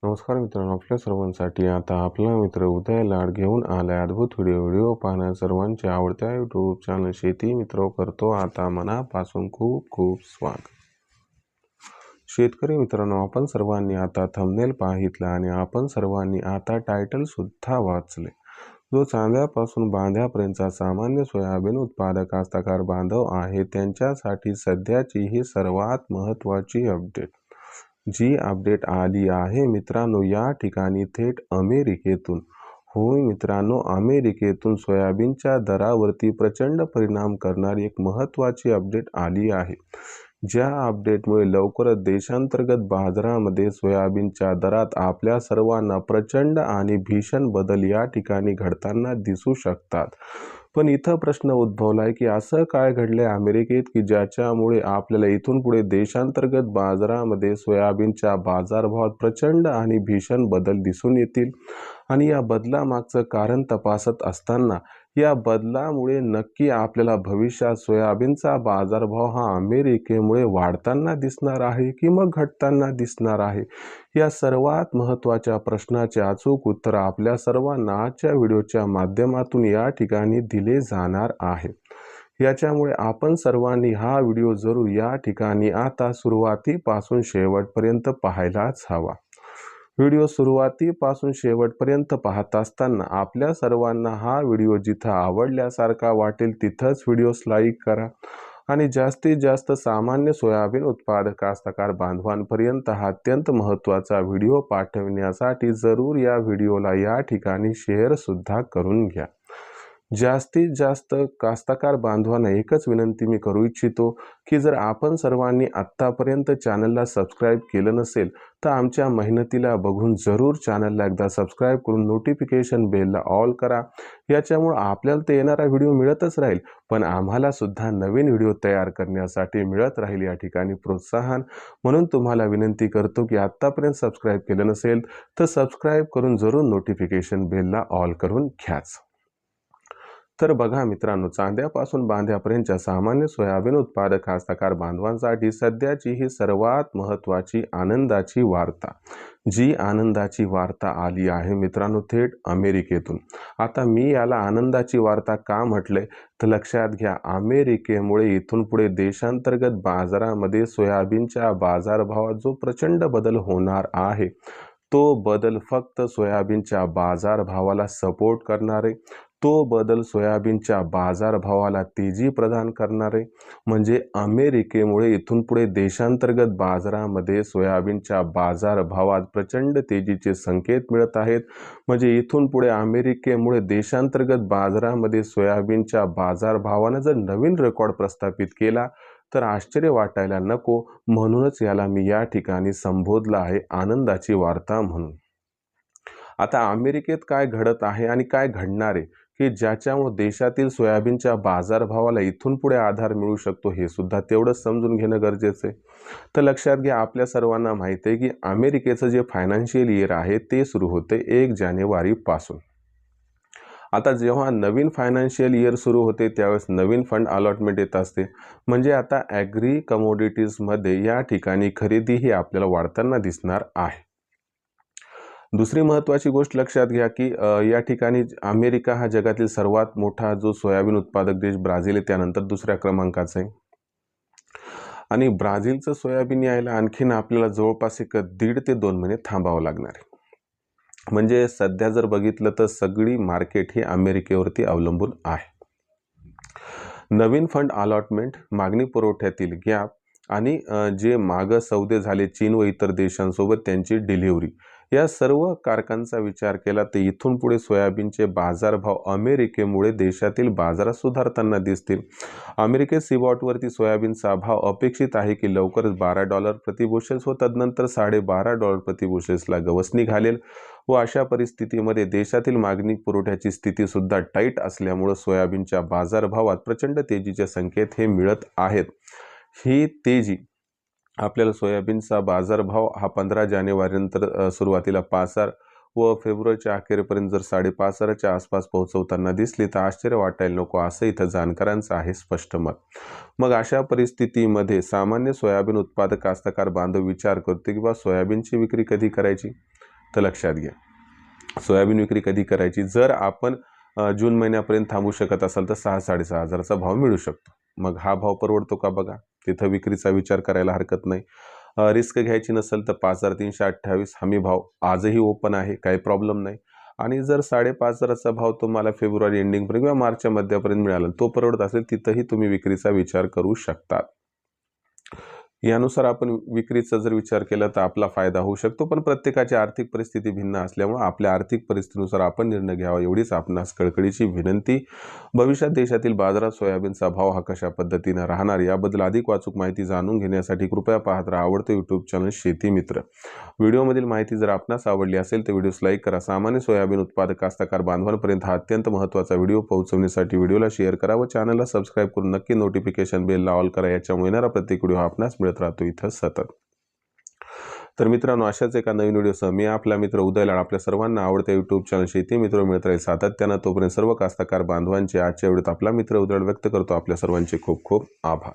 नमस्कार मित्रांनो, आपल्या सर्वांसाठी आता आपला मित्र उदय लाड घेऊन आलाय अद्भुत व्हिडिओ पाहण्या सर्वांच्या आवडत्या यूट्यूब चॅनल शेती मित्र करतो आता मनापासून खूप खूप स्वागत. शेतकरी मित्रांनो, आपण सर्वांनी आता थंबनेल पाहितला आणि आपण सर्वांनी आता टायटल सुद्धा वाचले. जो चांद्यापासून बांध्यापर्यंतचा सामान्य सोयाबीन उत्पादक कास्तकार बांधव आहे त्यांच्यासाठी सध्याची ही सर्वात महत्त्वाची अपडेट. जी अपडेट आली आहे मित्रांनो या ठिकाणी थेट अमेरिकेतून. होय मित्रांनो, अमेरिकेतून सोयाबीनच्या दरावरती प्रचंड परिणाम करणारी एक महत्त्वाची अपडेट आली आहे. ज्या अपडेटमुळे लवकरच देशांतर्गत बाजारामध्ये सोयाबीनच्या दरात आपल्या सर्वांना प्रचंड आणि भीषण बदल या ठिकाणी घडताना दिसू शकतात. पण इथं प्रश्न उद्भवलाय की असं काय घडलंय अमेरिकेत की ज्याच्यामुळे आपल्याला इथून पुढे देशांतर्गत बाजारामध्ये सोयाबीनच्या बाजारभावात प्रचंड आणि भीषण बदल दिसून येतील. आणि या बदलामागचं कारण तपासत असताना या बदलामुळे नक्की आपल्याला भविष्यात सोयाबीनचा बाजारभाव हा अमेरिकेमुळे वाढताना दिसणार आहे की मग घटताना दिसणार आहे, या सर्वात महत्त्वाच्या प्रश्नाचे अचूक उत्तर आपल्या सर्वांना आजच्या व्हिडिओच्या माध्यमातून या ठिकाणी दिले जाणार आहे. याच्यामुळे आपण सर्वांनी हा व्हिडिओ जरूर या ठिकाणी आता सुरुवातीपासून शेवटपर्यंत पाहायलाच हवा. व्हिडिओ सुरुवातीपासून शेवटपर्यंत पाहत असताना आपल्या सर्वांना हा व्हिडिओ जिथं आवडल्यासारखा वाटेल तिथंच व्हिडिओस लाईक करा आणि जास्तीत जास्त सामान्य सोयाबीन उत्पादक कास्तकार बांधवांपर्यंत हा अत्यंत महत्त्वाचा व्हिडिओ पाठवण्यासाठी जरूर या व्हिडिओला या ठिकाणी शेअर सुद्धा करून घ्या. जास्तीत जास्त कास्तकार बांधवांना एकच विनंती मी करू इच्छितो की जर आपण सर्वांनी आत्तापर्यंत चॅनलला सबस्क्राईब केलं नसेल तर आमच्या मेहनतीला बघून जरूर चॅनलला एकदा सबस्क्राईब करून नोटिफिकेशन बेलला ऑल करा. याच्यामुळे आपल्याला ते येणारा व्हिडिओ मिळतच राहील, पण आम्हाला सुद्धा नवीन व्हिडिओ तयार करण्यासाठी मिळत राहील या ठिकाणी प्रोत्साहन. म्हणून तुम्हाला विनंती करतो की आत्तापर्यंत सबस्क्राईब केलं नसेल तर सबस्क्राईब करून जरूर नोटिफिकेशन बेलला ऑल करून घ्याच. तर बघा मित्रांनो, चांद्यापासून बांध्यापर्यंतच्या सामान्य सोयाबीन उत्पादक कास्तकार बांधवांसाठी सध्याची ही सर्वात महत्त्वाची आनंदाची वार्ता. जी आनंदाची वार्ता आली आहे मित्रांनो थेट अमेरिकेतून. आता मी याला आनंदाची वार्ता का म्हटले तर लक्षात घ्या, अमेरिकेमुळे इथून पुढे देशांतर्गत बाजारामध्ये सोयाबीनच्या बाजारभावात जो प्रचंड बदल होणार आहे तो बदल फक्त सोयाबीनच्या बाजारभावाला सपोर्ट करणारे, तो बदल सोयाबीनच्या बाजारभावाला तेजी प्रदान करणारे, म्हणजे अमेरिकेमुळे इथून पुढे देशांतर्गत बाजारामध्ये सोयाबीनच्या बाजारभावात प्रचंड तेजीचे संकेत मिळत आहेत. म्हणजे इथून पुढे अमेरिकेमुळे देशांतर्गत बाजारामध्ये सोयाबीनच्या बाजारभावानं जर नवीन रेकॉर्ड प्रस्थापित केला तर आश्चर्य वाटायला नको. म्हणूनच याला मी या ठिकाणी संबोधलं आहे आनंदाची वार्ता म्हणून. आता अमेरिकेत काय घडत आहे आणि काय घडणार आहे की ज्याच्यामुळे देशातील सोयाबीनच्या बाजारभावाला इथून पुढे आधार मिळू शकतो हे सुद्धा तेवढंच समजून घेणं गरजेचं आहे. तर लक्षात घ्या, आपल्या सर्वांना माहिती आहे की अमेरिकेचं जे फायनान्शियल इयर आहे ते सुरू होते 1 जानेवारीपासून. आता जेव्हा नवीन फायनान्शियल इयर सुरू होते त्यावेळेस नवीन फंड अलॉटमेंट येत असते. म्हणजे आता ॲग्री कमोडिटीजमध्ये या ठिकाणी खरेदी ही आपल्याला वाढताना दिसणार आहे. दुसरी महत्त्वाची गोष्ट लक्षात घ्या की या ठिकाणी अमेरिका हा जगातील सर्वात मोठा जो सोयाबीन उत्पादक देश ब्राझील आहे त्यानंतर दुसऱ्या क्रमांकाचा आहे. आणि ब्राझीलचं सोयाबीन यायला आणखीन आपल्याला जवळपास 1.5 ते 2 महिने थांबावं लागणार आहे. म्हणजे सध्या जर बघितलं तर सगळी मार्केट ही अमेरिकेवरती अवलंबून आहे. नवीन फंड अलॉटमेंट, मागणी पुरवठ्यातील गॅप आणि जे मागं सौदे झाले चीन व इतर देशांसोबत त्यांची डिलिव्हरी, या सर्व कारकांचा विचार केला तर इथून पुढे सोयाबीनचे बाजारभाव अमेरिकेमुळे देशातील बाजारात सुधारताना दिसतील. अमेरिकेत सीबॉटवरती सोयाबीनचा भाव अपेक्षित आहे की लवकरच $12 प्रति बुशेल्स व तदनंतर $12.5 प्रति बुशेल्सला गवसणी घालेल. व अशा परिस्थितीमध्ये देशातील मागणी पुरवठ्याची स्थिती सुद्धा टाईट असल्यामुळे सोयाबीनच्या बाजारभावात प्रचंड तेजीचे संकेत हे मिळत आहेत. ही तेजी आपल्याला सोयाबीनचा बाजारभाव हा 15 जानेवारीनंतर सुरुवातीला 5,000 व फेब्रुवारीच्या अखेरपर्यंत जर 5,500च्या आसपास पोहोचवताना दिसली तर आश्चर्य वाटायला नको, असं इथं जाणकारांचं आहे स्पष्ट मत. मग अशा परिस्थितीमध्ये सामान्य सोयाबीन उत्पादक कास्तकार बांधव विचार करतो की बा सोयाबीनची विक्री कधी करायची. तर लक्षात घ्या, सोयाबीन विक्री कधी करायची? जर आपण जून महिन्यापर्यंत थांबू शकत असाल तर 6-6.5 हजाराचा भाव मिळू शकतो. मग हा भाव परवडतो का बघा, तिथं विक्रीचा विचार करायला हरकत नाही. रिस्क घ्यायची नसेल तर 5,328 हमी भाव आजही ओपन आहे, काही प्रॉब्लेम नाही. आणि जर 5,500चा भाव तुम्हाला फेब्रुवारी एंडिंगपर्यंत किंवा मार्चच्या मध्यापर्यंत मिळाला, तो परवडत असेल, तिथंही तुम्ही विक्रीचा विचार करू शकता. यानुसार आपण विक्रीचा जर विचार केला तर आपला फायदा होऊ शकतो, पण प्रत्येकाची आर्थिक परिस्थिती भिन्न असल्यामुळे आपल्या आर्थिक परिस्थितीनुसार आपण निर्णय घ्यावा एवढीच आपणास कळकळीची विनंती. भविष्यात देशातील बाजारात सोयाबीनचा भाव हा कशा पद्धतीने राहणार याबद्दल अधिक वाचूक माहिती जाणून घेण्यासाठी कृपया पाहत राहा आवडते यूट्यूब चॅनल शेती मित्र. व्हिडिओमधील माहिती जर आपणास आवडली असेल तर व्हिडिओस लाईक करा. सामान्य सोयाबीन उत्पादक कास्तकार बांधवांपर्यंत हा अत्यंत महत्त्वाचा व्हिडिओ पोहोचवण्यासाठी व्हिडिओला शेअर करा व चॅनलला सबस्क्राईब करून नक्की नोटिफिकेशन बेलला ऑल करा. याच्यामुळे येणारा प्रत्येक व्हिडिओ आपणास मिळत राहतो इथं सतत. तर मित्रांनो, अशाच एका नवीन व्हिडिओसह मी आपला मित्र उदय लाड आपल्या सर्वांना आवडत्या यूट्यूब चॅनल शेती मित्र मिळत राहील सातत्यानं. तोपर्यंत सर्व कास्तकार बांधवांचे आजच्या व्हिडिओत आपला मित्र उदय लाड व्यक्त करतो. आपल्या सर्वांचे खूप खूप आभार.